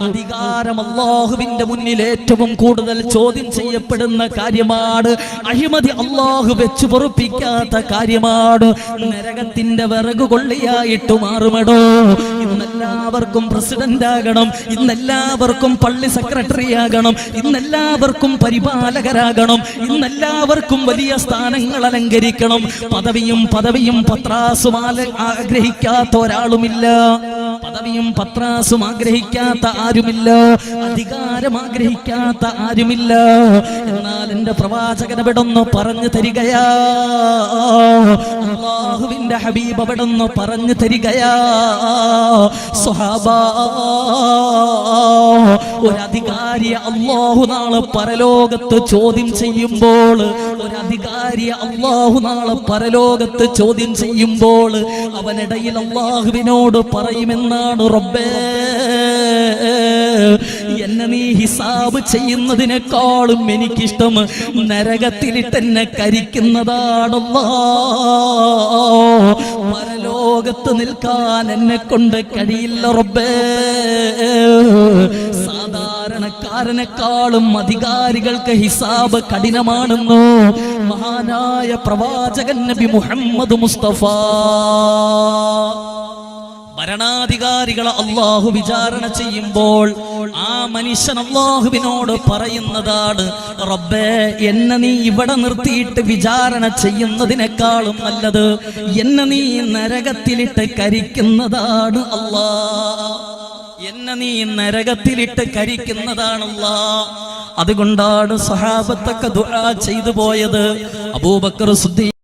അധികാരം അല്ലാഹുവിന്റെ മുന്നിൽ ഏറ്റവും കൂടുതൽ ചോദ്യം ചെയ്യപ്പെടുന്ന കാര്യമാണ്. അഴിമതി അല്ലാഹു വെച്ചു പൊറുപ്പിക്കാത്ത കാര്യമാണ്. നരകത്തിന്റെ വിറക് കൊള്ളിയായിട്ട് മാറുമെടോ. ഇന്നെല്ലാവർക്കും പ്രസിഡന്റ് ആകണം, ഇന്നെല്ലാവർക്കും പള്ളി സെക്രട്ടറി ആകണം, ഇന്നെല്ലാവർക്കും പരിപാലകരാകണം, ഇന്നെല്ലാവർക്കും വലിയ സ്ഥാനങ്ങൾ അലങ്കരിക്കണം. പദവിയും പത്രാസും ആഗ്രഹിക്കാത്ത ഒരാളുമില്ല. പദവിയും പത്രാസും ആഗ്രഹിക്കാത്ത ആരുമില്ല. അധികാരം ആഗ്രഹിക്കാത്ത ആരുമില്ല. എന്നാൽ എന്റെ പ്രവാചകൻ അവിടൊന്ന് പറഞ്ഞു തരികയാ, അല്ലാഹുവിന്റെ ഹബീബ് അവിടൊന്ന് പറഞ്ഞു തരികയാ, സ്വഹാബാ, ഒരധികാരിയെ അല്ലാഹു നാളെ പരലോകത്ത് ചോദ്യം ചെയ്യുമ്പോൾ, ഒരധികാരിയെ അല്ലാഹു നാളെ പരലോകത്ത് ചോദ്യം ചെയ്യുമ്പോൾ അവനിടയിൽ അല്ലാഹുവിനോട് പറയുമെന്നാണ്, റബ്ബേ, എന്നെ നീ ഹിസാബ് ചെയ്യുന്നതിനേക്കാളും എനിക്കിഷ്ടം നരകത്തിലിട്ടെന്നെ കരിക്കുന്നതാണല്ലോ. പരലോകത്ത് നിൽക്കാൻ എന്നെ കൊണ്ട് കഴിയില്ല റബ്ബേ. സാധാരണക്കാരനെക്കാളും അധികാരികൾക്ക് ഹിസാബ് കഠിനമാണെന്നോ മഹാനായ പ്രവാചകൻ നബി മുഹമ്മദ് മുസ്തഫ. ഭരണാധികാരികളെ അല്ലാഹു വിചാരണ ചെയ്യുമ്പോൾ ആ മനുഷ്യൻ അല്ലാഹുവിനോട് പറയുന്നതാണ്, റബ്ബേ, എന്നെ നീ ഇവിടെ നിർത്തിയിട്ട് വിചാരണ ചെയ്യുന്നതിനേക്കാളും നല്ലത് എന്നെ നീ നരകത്തിലിട്ട് കരിക്കുന്നതാണ് അല്ലാ. എന്നെ നീ നരകത്തിലിട്ട് കരിക്കുന്നതാണല്ലാ. അതുകൊണ്ടാണ് സഹാബത്തൊക്കെ ദുആ ചെയ്തു പോയത്. അബൂബക്കർ സിദ്ദീഖ്